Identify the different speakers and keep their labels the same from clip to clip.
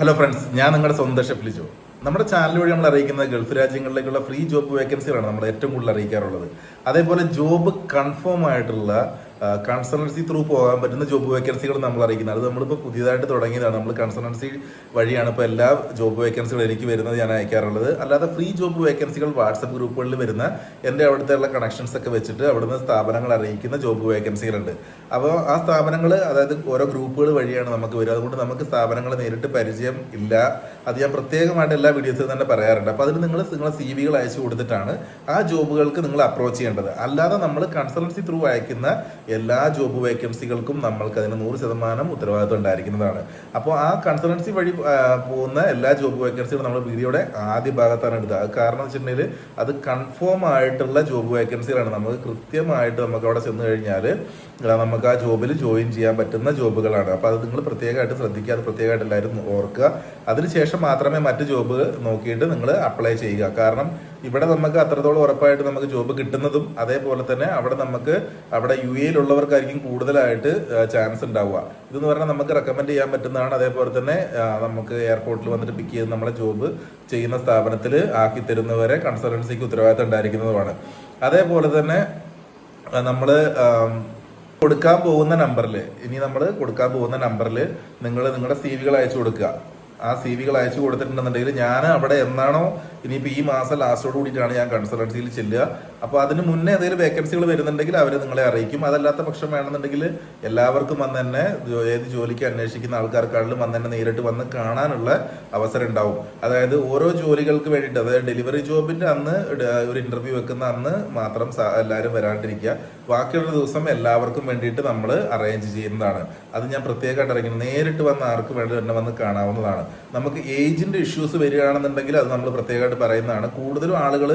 Speaker 1: Hello friends, ഞാൻ നിങ്ങളുടെ സ്വന്തം ഷെഫ്ലി ജോ. നമ്മുടെ ചാനൽ വഴി നമ്മൾ അറിയിക്കുന്ന ഗൾഫ് രാജ്യങ്ങളിലേക്കുള്ള ഫ്രീ ജോബ് വേക്കൻസികളാണ് നമ്മൾ ഏറ്റവും കൂടുതൽ അറിയിക്കാറുള്ളത്. അതേപോലെ ജോബ് കൺഫേം ആയിട്ടുള്ള കൺസൾട്ടൻസി ത്രൂ പോകാൻ പറ്റുന്ന ജോബ് വേക്കൻസികൾ നമ്മൾ അറിയിക്കുന്നത്. അത് നമ്മളിപ്പോൾ പുതിയതായിട്ട് തുടങ്ങിയതാണ്. നമ്മൾ കൺസൾട്ടൻസി വഴിയാണ് ഇപ്പോൾ എല്ലാ ജോബ് വേക്കൻസികളും എനിക്ക് വരുന്നത് ഞാൻ അയക്കാറുള്ളത്. അല്ലാതെ ഫ്രീ ജോബ് വേക്കൻസികൾ വാട്സപ്പ് ഗ്രൂപ്പുകളിൽ വരുന്ന എൻ്റെ അവിടുത്തെ കണക്ഷൻസ് ഒക്കെ വെച്ചിട്ട് അവിടുന്ന് സ്ഥാപനങ്ങൾ അറിയിക്കുന്ന ജോബ് വേക്കൻസികളുണ്ട്. അപ്പോൾ ആ സ്ഥാപനങ്ങൾ, അതായത് ഓരോ ഗ്രൂപ്പുകൾ വഴിയാണ് നമുക്ക് വരിക. അതുകൊണ്ട് നമുക്ക് സ്ഥാപനങ്ങൾ നേരിട്ട് പരിചയം ഇല്ല. അത് ഞാൻ പ്രത്യേകമായിട്ട് എല്ലാ വീഡിയോസിൽ തന്നെ പറയാറുണ്ട്. അപ്പോൾ അതിന് നിങ്ങളെ CV കൾ അയച്ചു കൊടുത്തിട്ടാണ് ആ ജോബുകൾക്ക് നിങ്ങൾ അപ്രോച്ച് ചെയ്യേണ്ടത്. അല്ലാതെ നമ്മൾ കൺസൾട്ടൻസി ത്രൂ അയക്കുന്ന എല്ലാ ജോബ് വേക്കൻസികൾക്കും നമ്മൾക്ക് അതിന് 100% ഉത്തരവാദിത്വം ഉണ്ടായിരിക്കുന്നതാണ്. അപ്പോൾ ആ കൺസൾട്ടൻസി വഴി പോകുന്ന എല്ലാ ജോബ് വേക്കൻസികളും നമ്മൾ വീഡിയോയുടെ ആദ്യ ഭാഗത്താണ് എടുക്കുക. അത് കാരണം എന്ന് വെച്ചിട്ടുണ്ടെങ്കിൽ അത് കൺഫേം ആയിട്ടുള്ള ജോബ് വേക്കൻസികളാണ്. നമുക്ക് കൃത്യമായിട്ട് നമുക്ക് അവിടെ ചെന്ന് കഴിഞ്ഞാൽ നമുക്ക് ആ ജോബിൽ ജോയിൻ ചെയ്യാൻ പറ്റുന്ന ജോബുകളാണ്. അപ്പോൾ അത് നിങ്ങൾ പ്രത്യേകമായിട്ട് ശ്രദ്ധിക്കുക, അത് പ്രത്യേകമായിട്ട് എല്ലാവരും ഓർക്കുക. അതിനുശേഷം മാത്രമേ മറ്റ് ജോബ് നോക്കിയിട്ട് നിങ്ങൾ അപ്ലൈ ചെയ്യുക. കാരണം ഇവിടെ നമുക്ക് അത്രത്തോളം ഉറപ്പായിട്ട് നമുക്ക് ജോബ് കിട്ടുന്നതും അതേപോലെ തന്നെ അവിടെ UAE ഉള്ളവർക്കായിരിക്കും കൂടുതലായിട്ട് ചാൻസ് ഉണ്ടാവുക. ഇതെന്ന് പറഞ്ഞാൽ നമുക്ക് റെക്കമെൻഡ് ചെയ്യാൻ പറ്റുന്നതാണ്. അതേപോലെ തന്നെ നമുക്ക് എയർപോർട്ടിൽ വന്നിട്ട് പിക്ക് ചെയ്ത് നമ്മളെ ജോബ് ചെയ്യുന്ന സ്ഥാപനത്തിൽ ആക്കി തരുന്നവരെ കൺസൾട്ടൻസിക്ക് ഉത്തരവാദിത്തം ഉണ്ടായിരിക്കുന്നതുമാണ്. അതേപോലെ തന്നെ നമ്മൾ കൊടുക്കാൻ പോകുന്ന നമ്പറിൽ നിങ്ങൾ നിങ്ങളുടെ CV കൾ അയച്ചു കൊടുക്കുക. ആ CV കൾ അയച്ചു കൊടുത്തിട്ടുണ്ടെന്നുണ്ടെങ്കിൽ ഞാൻ അവിടെ എന്നാണോ ഇനിയിപ്പോൾ ഈ മാസം ലാസ്റ്റോട് കൂടിയിട്ടാണ് ഞാൻ കൺസൾട്ടൻസിയിൽ ചെല്ലുക. അപ്പോൾ അതിന് മുന്നേ എന്തെങ്കിലും വേക്കൻസികൾ വരുന്നുണ്ടെങ്കിൽ അവർ നിങ്ങളെ അറിയിക്കും. അതല്ലാത്ത പക്ഷം വേണമെന്നുണ്ടെങ്കിൽ എല്ലാവർക്കും വന്ന് തന്നെ ഏത് ജോലിക്ക് അന്വേഷിക്കുന്ന ആൾക്കാർക്കാണെങ്കിലും വന്ന് തന്നെ നേരിട്ട് വന്ന് കാണാനുള്ള അവസരം ഉണ്ടാവും. അതായത് ഓരോ ജോലികൾക്ക് വേണ്ടിയിട്ട്, അതായത് ഡെലിവറി ജോബിന്റെ അന്ന് ഒരു ഇന്റർവ്യൂ വെക്കുന്ന അന്ന് മാത്രം എല്ലാവരും വരാണ്ടിരിക്കുക. ബാക്കിയുള്ള ദിവസം എല്ലാവർക്കും വേണ്ടിയിട്ട് നമ്മൾ അറേഞ്ച് ചെയ്യുന്നതാണ്. അത് ഞാൻ പ്രത്യേകമായിട്ട് അറിയിക്കുന്നത്. നേരിട്ട് വന്ന് ആർക്ക് വേണ്ടി തന്നെ വന്ന് കാണാവുന്നതാണ്. നമുക്ക് ഏജിന്റെ ഇഷ്യൂസ് വരികയാണെന്നുണ്ടെങ്കിൽ അത് നമ്മൾ പ്രത്യേകമായിട്ട് പറയുന്നതാണ്. കൂടുതലും ആളുകൾ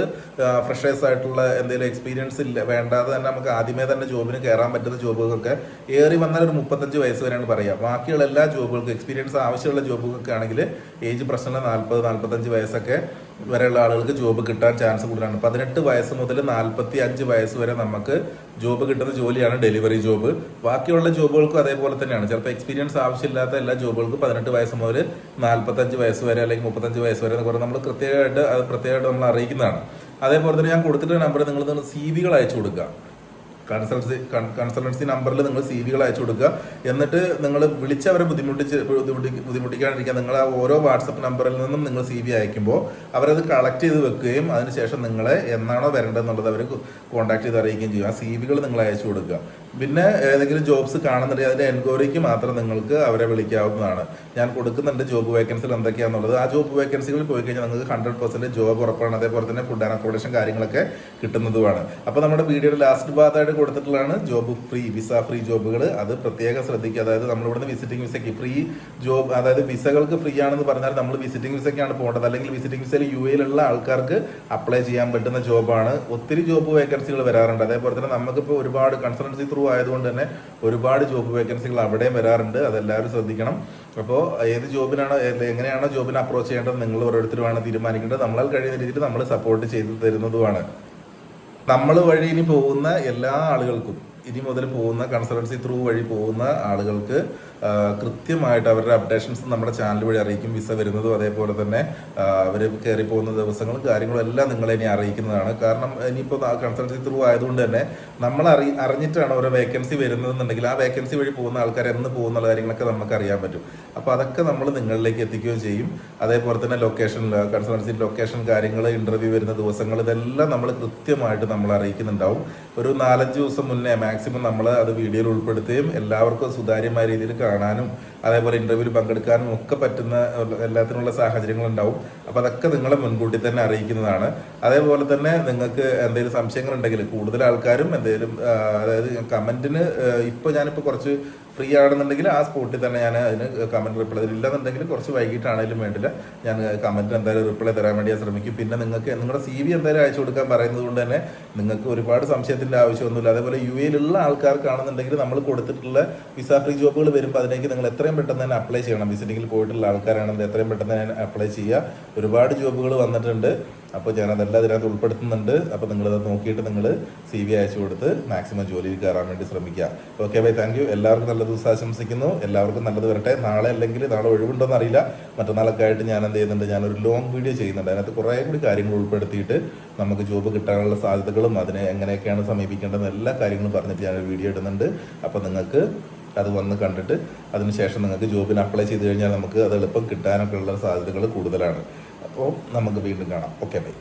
Speaker 1: ഫ്രഷേഴ്സ് ആയിട്ടുള്ള എന്തെങ്കിലും എക്സ്പീരിയൻസ് ഇല്ല വേണ്ടാതെ തന്നെ നമുക്ക് ആദ്യമേ തന്നെ ജോബിന് കയറാൻ പറ്റുന്ന ജോബുകൾക്ക് ഏറി വന്നാൽ ഒരു 35 വയസ്സ് വരെയാണ് പറയുക. ബാക്കിയുള്ള എല്ലാ ജോബുകൾക്കും എക്സ്പീരിയൻസ് ആവശ്യമുള്ള ജോബുകൾക്ക് ആണെങ്കിൽ ഏജ് പ്രശ്നം 40-45 വയസ്സൊക്കെ വരെയുള്ള ആളുകൾക്ക് ജോബ് കിട്ടാൻ ചാൻസ് കൂടുതലാണ്. 18 വയസ്സ് മുതൽ 45 വയസ്സ് വരെ നമുക്ക് ജോബ് കിട്ടുന്ന ജോലിയാണ് ഡെലിവറി ജോബ്. ബാക്കിയുള്ള ജോബുകൾക്കും അതേപോലെ തന്നെയാണ്. ചിലപ്പോൾ എക്സ്പീരിയൻസ് ആവശ്യമില്ലാത്ത എല്ലാ ജോബുകൾക്കും 18 വയസ്സ് മുതൽ 45 വയസ്സ് വരെ അല്ലെങ്കിൽ 35 വയസ്സ് വരെ എന്ന് നമ്മൾ പ്രത്യേകമായിട്ട് നമ്മൾ അറിയിക്കുന്നതാണ്. അതേപോലെ തന്നെ ഞാൻ കൊടുത്തിട്ടുള്ള നമ്പർ നിങ്ങൾ CV കൾ അയച്ചു കൊടുക്കുക. കൺസൾട്ടൻസി നമ്പറിൽ നിങ്ങൾ CV കൾ അയച്ചു കൊടുക്കുക. എന്നിട്ട് നിങ്ങൾ വിളിച്ചവരെ ബുദ്ധിമുട്ടിക്കാണ്ടിരിക്കുക. നിങ്ങൾ ആ ഓരോ വാട്സപ്പ് നമ്പറിൽ നിന്നും നിങ്ങൾ CV അയക്കുമ്പോൾ അവരത് കളക്ട് ചെയ്ത് വെക്കുകയും അതിനുശേഷം നിങ്ങളെ എന്നാണോ വരേണ്ടതെന്നുള്ളത് അവർ കോൺടാക്ട് ചെയ്ത് അറിയിക്കുകയും ചെയ്യും. ആ CV കൾ നിങ്ങൾ അയച്ചു കൊടുക്കുക. പിന്നെ ഏതെങ്കിലും ജോബ്സ് കാണുന്നുണ്ടെങ്കിൽ അതിന്റെ എൻക്വയറിക്ക് മാത്രം നിങ്ങൾക്ക് അവരെ വിളിക്കാവുന്നതാണ്. ഞാൻ കൊടുക്കുന്നുണ്ട് ജോബ് വേക്കൻസികൾ എന്തൊക്കെയാണെന്നുള്ളത്. ആ ജോബ് വേക്കൻസികളിൽ പോയി കഴിഞ്ഞാൽ നിങ്ങൾക്ക് 100% ജോബ് ഉറപ്പാണ്. അതേപോലെ തന്നെ ഫുഡ് ആൻഡ് അക്കോമഡേഷൻ കാര്യങ്ങളൊക്കെ കിട്ടുന്നതുമാണ്. അപ്പോൾ നമ്മുടെ വീഡിയോയുടെ ലാസ്റ്റ് ഭാഗത്തായിട്ട് കൊടുത്തിട്ടുള്ളതാണ് ജോബ് വിസ ഫ്രീ ജോബുകൾ. അത് പ്രത്യേകം ശ്രദ്ധിക്കുക. അതായത് നമ്മളിവിടുന്ന് വിസിറ്റിംഗ് വിസയ്ക്ക് ഫ്രീ ജോബ്, അതായത് വിസകൾക്ക് ഫ്രീ ആണെന്ന് പറഞ്ഞാൽ നമ്മൾ വിസിറ്റിംഗ് വിസയ്ക്കാണ് പോകേണ്ടത്. അല്ലെങ്കിൽ വിസിറ്റിംഗ് വിസയിൽ UAE ആൾക്കാർക്ക് അപ്ലൈ ചെയ്യാൻ പറ്റുന്ന ജോബാണ്. ഒത്തിരി ജോബ് വേക്കൻസികൾ വരാറുണ്ട്. അതേപോലെ തന്നെ നമുക്കിപ്പോൾ ഒരുപാട് കൺസൾട്ടൻസി ത്രൂ ആയതുകൊണ്ട് തന്നെ ഒരുപാട് ജോബ് വേക്കൻസികൾ അവിടെയും വരാറുണ്ട്. അതെല്ലാവരും ശ്രദ്ധിക്കണം. അപ്പോൾ ഏത് ജോബിനാണോ എങ്ങനെയാണോ ജോബിനെ അപ്രോച്ച് ചെയ്യേണ്ടത് നിങ്ങൾ ഓരോരുത്തരുമാണ് തീരുമാനിക്കേണ്ടത്. നമ്മളാൽ കഴിയുന്ന രീതിയിൽ നമ്മൾ സപ്പോർട്ട് ചെയ്തു തരുന്നതുമാണ്. നമ്മൾ വഴി ഇനി പോകുന്ന എല്ലാ ആളുകൾക്കും, ഇനി മുതൽ പോകുന്ന കൺസൾട്ടൻസി ത്രൂ വഴി പോകുന്ന ആളുകൾക്ക് കൃത്യമായിട്ട് അവരുടെ അപ്ഡേഷൻസ് നമ്മുടെ ചാനൽ വഴി അറിയിക്കും. വിസ വരുന്നതും അതേപോലെ തന്നെ അവർ കയറി പോകുന്ന ദിവസങ്ങളും കാര്യങ്ങളും എല്ലാം നിങ്ങളെ ഇനി അറിയിക്കുന്നതാണ്. കാരണം ഇനിയിപ്പോൾ കൺസൾട്ടൻസി ത്രൂ ആയതുകൊണ്ട് തന്നെ നമ്മൾ അറിഞ്ഞിട്ടാണ് ഓരോ വേക്കൻസി വരുന്നതെന്നുണ്ടെങ്കിൽ ആ വേക്കൻസി വഴി പോകുന്ന ആൾക്കാർ എന്ന് പോകുന്ന കാര്യങ്ങളൊക്കെ നമുക്ക് അറിയാൻ പറ്റും. അപ്പോൾ അതൊക്കെ നമ്മൾ നിങ്ങളിലേക്ക് എത്തിക്കുകയും ചെയ്യും. അതേപോലെ തന്നെ കൺസൾട്ടൻസി ലൊക്കേഷൻ കാര്യങ്ങൾ, ഇന്റർവ്യൂ വരുന്ന ദിവസങ്ങൾ, ഇതെല്ലാം നമ്മൾ കൃത്യമായിട്ട് നമ്മൾ അറിയിക്കുന്നുണ്ടാവും. ഒരു 4-5 ദിവസം മുന്നേ മാക്സിമം നമ്മൾ അത് വീഡിയോയിൽ ഉൾപ്പെടുത്തുകയും എല്ലാവർക്കും സുതാര്യമായ രീതിയിൽ കാണാനും അതേപോലെ ഇന്റർവ്യൂവിൽ പങ്കെടുക്കാനും ഒക്കെ പറ്റുന്ന എല്ലാത്തിനുള്ള സാഹചര്യങ്ങൾ ഉണ്ടാവും. അപ്പോൾ അതൊക്കെ നിങ്ങളെ മുൻകൂട്ടി തന്നെ അറിയിക്കുന്നതാണ്. അതേപോലെ തന്നെ നിങ്ങൾക്ക് എന്തെങ്കിലും സംശയങ്ങൾ ഉണ്ടെങ്കിൽ കൂടുതൽ ആൾക്കാരും എന്തെങ്കിലും, അതായത് കമന്റിന് ഞാനിപ്പോൾ കുറച്ച് ഫ്രീ ആണെന്നുണ്ടെങ്കിൽ ആ സ്പോട്ടിൽ തന്നെ ഞാൻ അതിന് കമന്റ് റിപ്ലൈ തരും. ഇല്ലെന്നുണ്ടെങ്കിൽ കുറച്ച് വൈകിട്ടാണെങ്കിലും വേണ്ടില്ല, ഞാൻ കമന്റിന് എന്തായാലും റിപ്ലൈ തരാൻ വേണ്ടി ശ്രമിക്കും. പിന്നെ നിങ്ങൾക്ക് നിങ്ങളുടെ CV എന്തായാലും അയച്ചു കൊടുക്കാൻ പറയുന്നത് കൊണ്ട് തന്നെ നിങ്ങൾക്ക് ഒരുപാട് സംശയത്തിന്റെ ആവശ്യമൊന്നുമില്ല. അതേപോലെ UAE ആൾക്കാർക്കാണെന്നുണ്ടെങ്കിൽ നമ്മൾ കൊടുത്തിട്ടുള്ള വിസ ഫ്രീ ജോബുകൾ വരുമ്പോൾ അതിലേക്ക് നിങ്ങൾ എത്രയും എത്രയും പെട്ടെന്ന് തന്നെ അപ്ലൈ ചെയ്യണം. വിസിറ്റിങ്ങിൽ പോയിട്ടുള്ള ആൾക്കാരാണെങ്കിൽ എത്രയും പെട്ടെന്ന് തന്നെ അപ്ലൈ ചെയ്യുക. ഒരുപാട് ജോബുകൾ വന്നിട്ടുണ്ട്. അപ്പോൾ ഞാനതെല്ലാം ഇതിനകത്ത് ഉൾപ്പെടുത്തുന്നുണ്ട്. അപ്പോൾ നിങ്ങളത് നോക്കിയിട്ട് നിങ്ങൾ CV അയച്ചു കൊടുത്ത് മാക്സിമം ജോലിയിൽ കയറാൻ വേണ്ടി ശ്രമിക്കുക. Okay bye, thank you. എല്ലാവർക്കും നല്ല ദിവസം ആശംസിക്കുന്നു. എല്ലാവർക്കും നല്ലത് വരട്ടെ. നാളെ അല്ലെങ്കിൽ നാളെ ഒഴിവുണ്ടോയെന്ന് അറിയില്ല, മറ്റന്നാളൊക്കെ ആയിട്ട് ഞാൻ എന്ത് ചെയ്യുന്നുണ്ട്, ഞാനൊരു ലോങ് വീഡിയോ ചെയ്യുന്നുണ്ട്. അതിനകത്ത് കുറേ കൂടി കാര്യങ്ങൾ ഉൾപ്പെടുത്തിയിട്ട് നമുക്ക് ജോബ് കിട്ടാനുള്ള സാധ്യതകളും അതിനെ എങ്ങനെയൊക്കെയാണ് സമീപിക്കേണ്ടത് എല്ലാ കാര്യങ്ങളും പറഞ്ഞിട്ട് ഞാനൊരു വീഡിയോ ഇടുന്നുണ്ട്. അപ്പോൾ നിങ്ങൾക്ക് അത് വന്ന് കണ്ടിട്ട് അതിനുശേഷം നിങ്ങൾക്ക് ജോബിന് അപ്ലൈ ചെയ്ത് കഴിഞ്ഞാൽ നമുക്ക് അത് എളുപ്പം കിട്ടാനൊക്കെ ഉള്ള സാധ്യതകൾ കൂടുതലാണ്. അപ്പോൾ നമുക്ക് വീണ്ടും കാണാം. Okay bye.